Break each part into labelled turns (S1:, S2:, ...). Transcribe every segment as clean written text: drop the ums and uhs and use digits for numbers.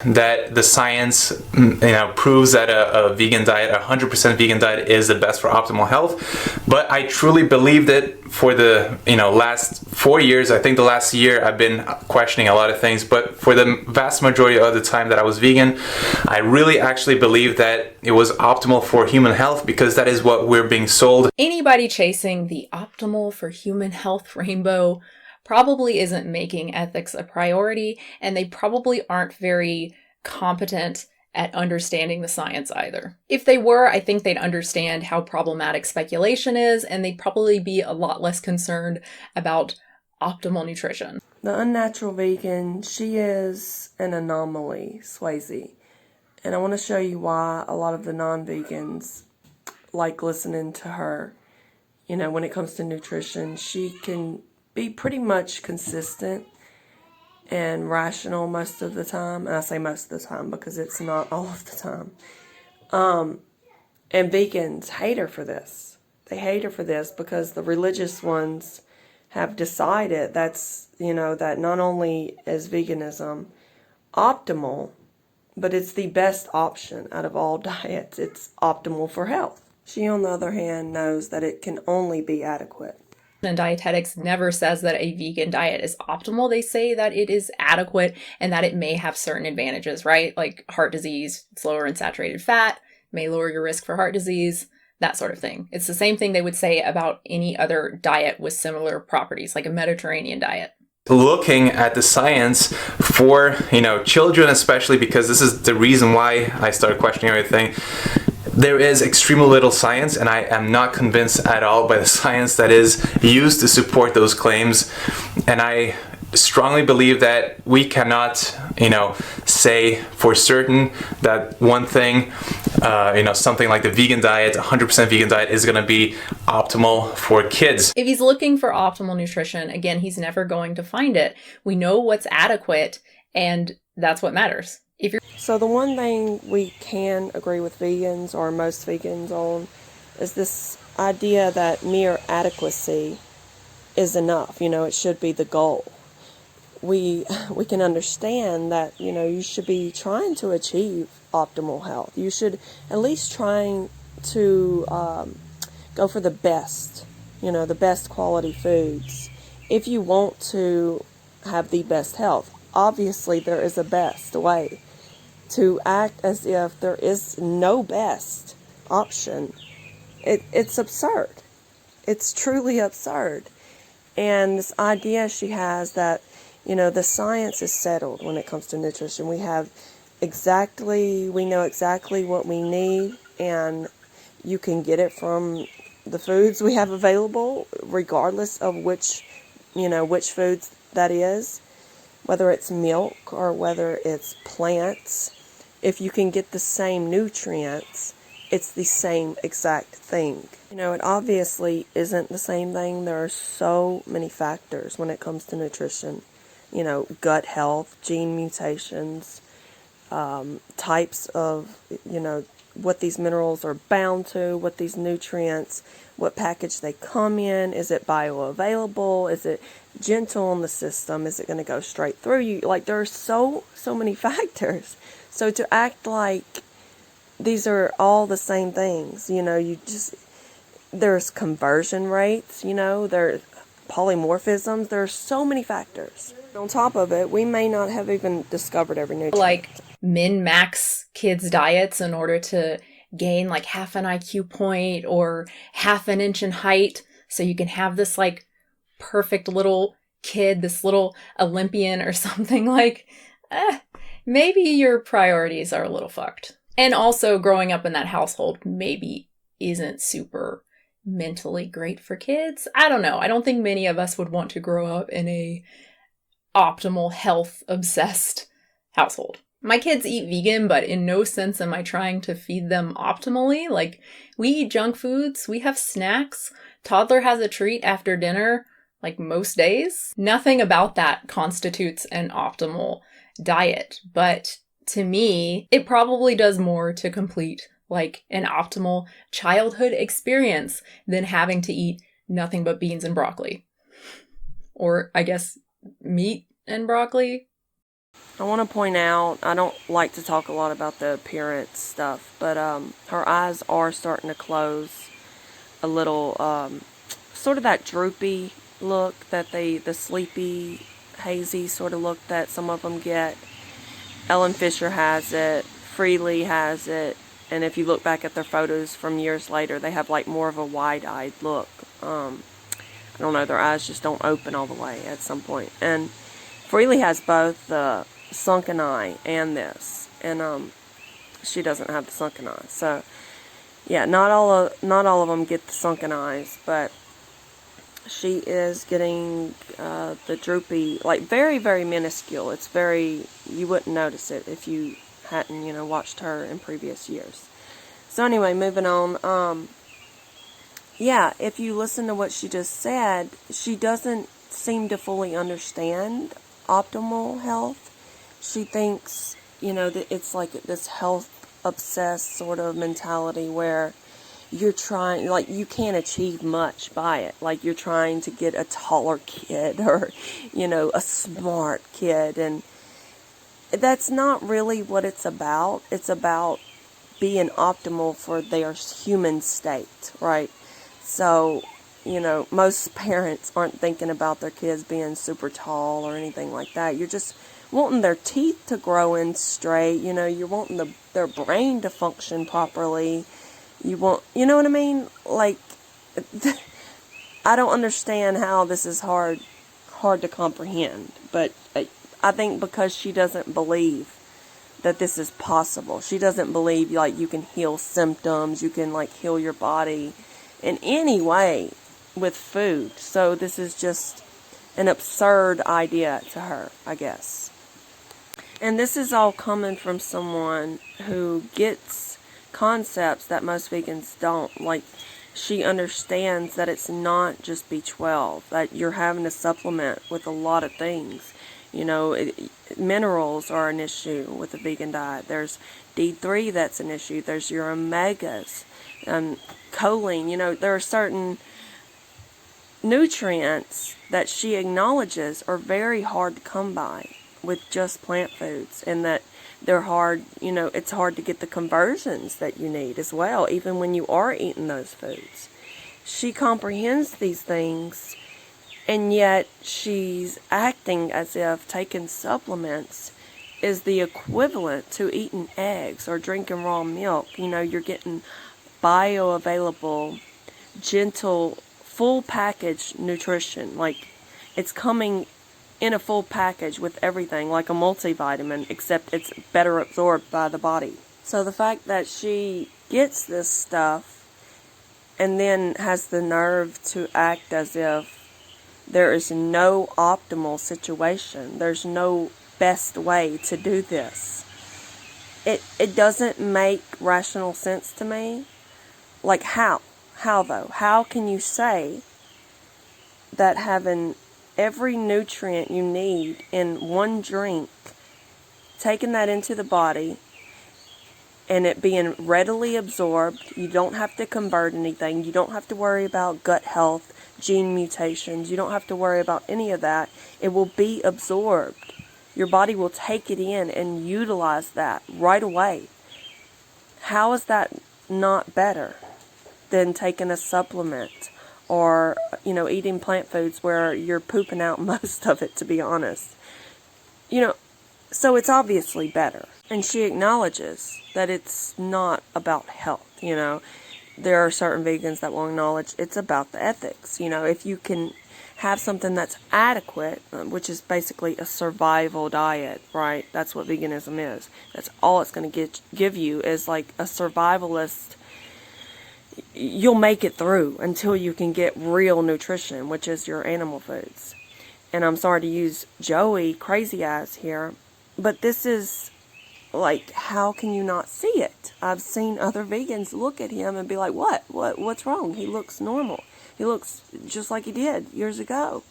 S1: that the science, proves that a vegan diet, 100% vegan diet, is the best for optimal health. But I truly believe that for the last 4 years, I think the last year I've been questioning a lot of things, but for the vast majority of the time that I was vegan, I really actually believe that it was optimal for human health, because that is what we're being sold.
S2: Anybody chasing the optimal for human health rainbow probably isn't making ethics a priority, and they probably aren't very competent at understanding the science either. If they were, I think they'd understand how problematic speculation is, and they'd probably be a lot less concerned about optimal nutrition.
S3: The Unnatural Vegan, she is an anomaly, Swayze. And I want to show you why a lot of the non-vegans like listening to her. When it comes to nutrition, she can be pretty much consistent and rational most of the time. And I say most of the time because it's not all of the time. And vegans hate her for this. They hate her for this because the religious ones have decided that not only is veganism optimal, but it's the best option out of all diets. It's optimal for health. She, on the other hand, knows that it can only be adequate.
S2: And dietetics never says that a vegan diet is optimal. They say that it is adequate and that it may have certain advantages, right? Like heart disease, it's lower in saturated fat, may lower your risk for heart disease, that sort of thing. It's the same thing they would say about any other diet with similar properties, like a Mediterranean diet.
S1: Looking at the science for, children especially, because this is the reason why I started questioning everything. There is extremely little science, and I am not convinced at all by the science that is used to support those claims. And I strongly believe that we cannot, say for certain that one thing, something like the vegan diet, 100% vegan diet, is going to be optimal for kids.
S2: If he's looking for optimal nutrition, again, he's never going to find it. We know what's adequate, and that's what matters.
S3: So the one thing we can agree with vegans, or most vegans, on is this idea that mere adequacy is enough. It should be the goal. We can understand that, you should be trying to achieve optimal health. You should at least trying to go for the best, the best quality foods. If you want to have the best health, obviously there is a best way. To act as if there is no best option, it's absurd. It's truly absurd. And this idea she has that, the science is settled when it comes to nutrition. We know exactly what we need, and you can get it from the foods we have available, regardless of which foods that is, whether it's milk or whether it's plants. If you can get the same nutrients, it's the same exact thing. It obviously isn't the same thing. There are so many factors when it comes to nutrition. Gut health, gene mutations, types of, what these minerals are bound to, what these nutrients, what package they come in. Is it bioavailable? Is it gentle on the system? Is it going to go straight through you? Like, there are so many factors. So to act like these are all the same things, there's conversion rates, there's polymorphisms, there are so many factors. On top of it, we may not have even discovered every nutrient.
S2: Like min-max kids' diets in order to gain like half an IQ point or half an inch in height, so you can have this like perfect little kid, this little Olympian or something. Like, maybe your priorities are a little fucked. And also, growing up in that household maybe isn't super mentally great for kids. I don't know. I don't think many of us would want to grow up in a optimal, health-obsessed household. My kids eat vegan, but in no sense am I trying to feed them optimally. Like, we eat junk foods, we have snacks, toddler has a treat after dinner, like most days. Nothing about that constitutes an optimal diet, but to me, it probably does more to complete like an optimal childhood experience than having to eat nothing but beans and broccoli. Or I guess meat and broccoli.
S3: I want to point out, I don't like to talk a lot about the appearance stuff, but her eyes are starting to close a little, sort of that droopy look that the sleepy, hazy sort of look that some of them get. Ellen Fisher has it, Freely has it, and if you look back at their photos from years later, they have like more of a wide-eyed look. I don't know, their eyes just don't open all the way at some point. And Freely has both the sunken eye and this, and she doesn't have the sunken eye. So yeah, not all of them get the sunken eyes, but she is getting the droopy, like very, very minuscule. It's very, you wouldn't notice it if you hadn't, watched her in previous years. So anyway, moving on. Yeah, if you listen to what she just said, she doesn't seem to fully understand optimal health. She thinks, that it's like this health obsessed sort of mentality where you're trying, like, you can't achieve much by it. Like, you're trying to get a taller kid or, a smart kid. And that's not really what it's about. It's about being optimal for their human state, right? So, most parents aren't thinking about their kids being super tall or anything like that. You're just wanting their teeth to grow in straight. You're wanting their brain to function properly. You want, you know what I mean? Like, I don't understand how this is hard to comprehend. But I think because she doesn't believe that this is possible. She doesn't believe, like, you can heal symptoms. You can, like, heal your body in any way with food. So this is just an absurd idea to her, I guess. And this is all coming from someone who gets concepts that most vegans don't. Like, she understands that it's not just B12, that you're having to supplement with a lot of things. Minerals are an issue with a vegan diet. There's D3 that's an issue. There's your omegas, choline. There are certain nutrients that she acknowledges are very hard to come by with just plant foods, and that they're hard, it's hard to get the conversions that you need as well, even when you are eating those foods. She comprehends these things, and yet she's acting as if taking supplements is the equivalent to eating eggs or drinking raw milk. You're getting bioavailable, gentle, full package nutrition. Like, it's coming in a full package with everything, like a multivitamin, except it's better absorbed by the body. So the fact that she gets this stuff and then has the nerve to act as if there is no optimal situation, there's no best way to do this, it doesn't make rational sense to me. Like, how though? How can you say that having every nutrient you need in one drink, taking that into the body, and it being readily absorbed, you don't have to convert anything, you don't have to worry about gut health, gene mutations, you don't have to worry about any of that, it will be absorbed. Your body will take it in and utilize that right away. How is that not better than taking a supplement or, eating plant foods where you're pooping out most of it, to be honest? So it's obviously better. And she acknowledges that it's not about health, There are certain vegans that will acknowledge it's about the ethics. If you can have something that's adequate, which is basically a survival diet, right? That's what veganism is. That's all it's going to give you is like a survivalist. You'll make it through until you can get real nutrition, which is your animal foods. And I'm sorry to use Joey Crazy Eyes here, but this is like, how can you not see it? I've seen other vegans look at him and be like, what's wrong? He looks normal. He looks just like he did years ago.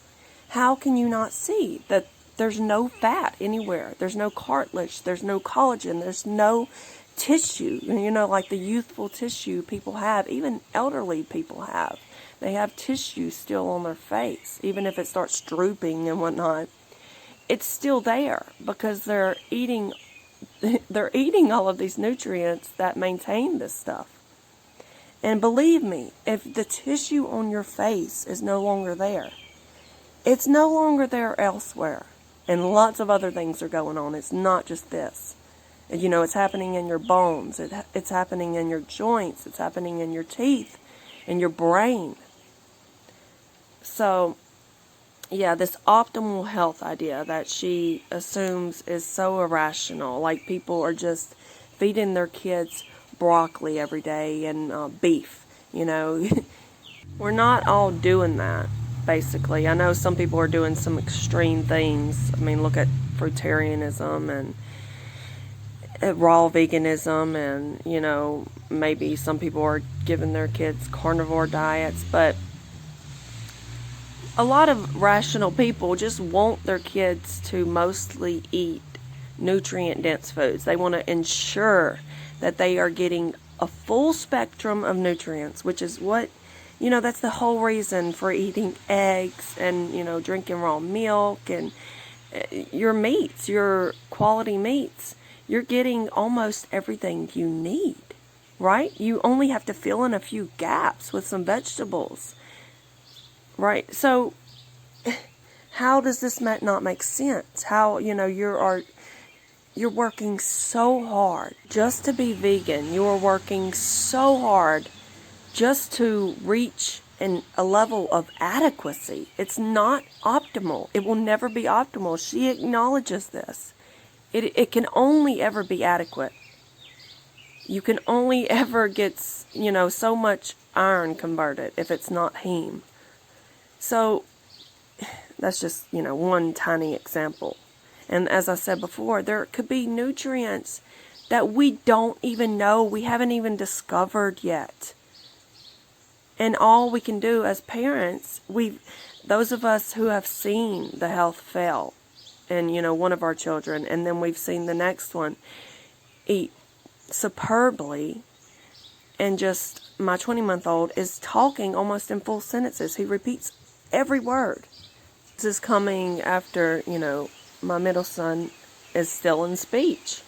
S3: How can you not see that there's no fat anywhere? There's no cartilage. There's no collagen. There's no tissue, like the youthful tissue people have, even elderly people have. They have tissue still on their face, even if it starts drooping and whatnot. it's still there because they're eating all of these nutrients that maintain this stuff. And believe me, if the tissue on your face is no longer there, it's no longer there elsewhere. And lots of other things are going on. It's not just this. It's happening in your bones. It's happening in your joints. It's happening in your teeth, in your brain. So, yeah, this optimal health idea that she assumes is so irrational. Like people are just feeding their kids broccoli every day and beef, We're not all doing that, basically. I know some people are doing some extreme things. I mean, look at fruitarianism and raw veganism, and, maybe some people are giving their kids carnivore diets, but a lot of rational people just want their kids to mostly eat nutrient-dense foods. They want to ensure that they are getting a full spectrum of nutrients, which is what, that's the whole reason for eating eggs and, drinking raw milk and your meats, your quality meats. You're getting almost everything you need, right? You only have to fill in a few gaps with some vegetables, right? So how does this not make sense? How, you're working so hard just to be vegan. You're working so hard just to reach a level of adequacy. It's not optimal. It will never be optimal. She acknowledges this. It can only ever be adequate. You can only ever get, so much iron converted if it's not heme. So that's just, one tiny example. And as I said before, there could be nutrients that we don't even know, we haven't even discovered yet. And all we can do as parents, those of us who have seen the health fail, and, one of our children, and then we've seen the next one eat superbly, and just my 20-month-old is talking almost in full sentences. He repeats every word. This is coming after, my middle son is still in speech.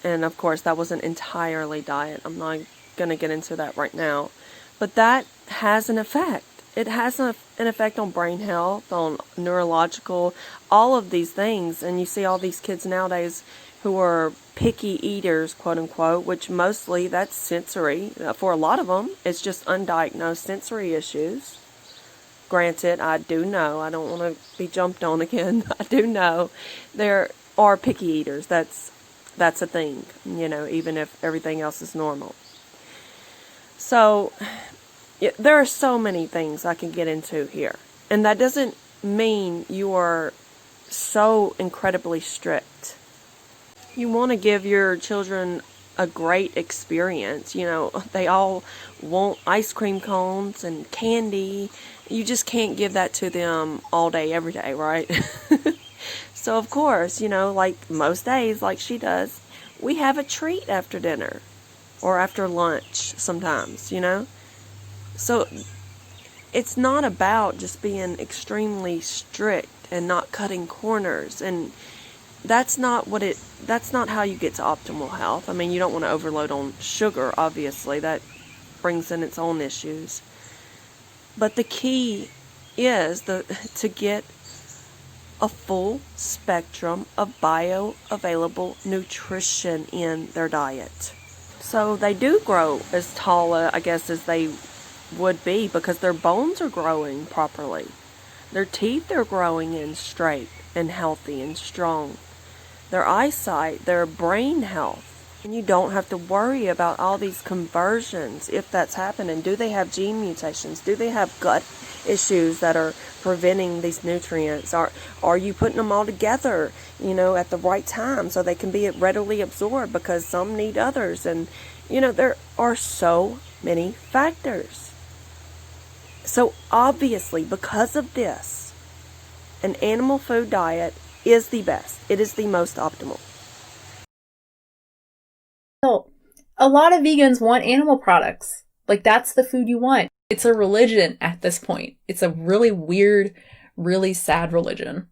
S3: And of course, that wasn't entirely diet. I'm not going to get into that right now. But that has an effect. It has an effect on brain health, on neurological, all of these things. And you see all these kids nowadays who are picky eaters, quote unquote, which mostly that's sensory. For a lot of them, it's just undiagnosed sensory issues. Granted, I do know, I don't want to be jumped on again. I do know there are picky eaters. That's a thing, even if everything else is normal. So there are so many things I can get into here. And that doesn't mean you are so incredibly strict. You want to give your children a great experience. They all want ice cream cones and candy. You just can't give that to them all day, every day, right? So, of course, like most days, like she does, we have a treat after dinner or after lunch sometimes, So it's not about just being extremely strict and not cutting corners, and that's not how you get to optimal health. I mean, you don't want to overload on sugar, obviously. That brings in its own issues. But the key is to get a full spectrum of bioavailable nutrition in their diet. So they do grow as tall, I guess, as they would be because their bones are growing properly. Their teeth are growing in straight and healthy and strong. Their eyesight, their brain health. And you don't have to worry about all these conversions if that's happening. Do they have gene mutations? Do they have gut issues that are preventing these nutrients? Are you putting them all together, at the right time so they can be readily absorbed because some need others? And, there are so many factors. So obviously, because of this, an animal food diet is the best. It is the most optimal.
S2: So, a lot of vegans want animal products. Like, that's the food you want. It's a religion at this point. It's a really weird, really sad religion.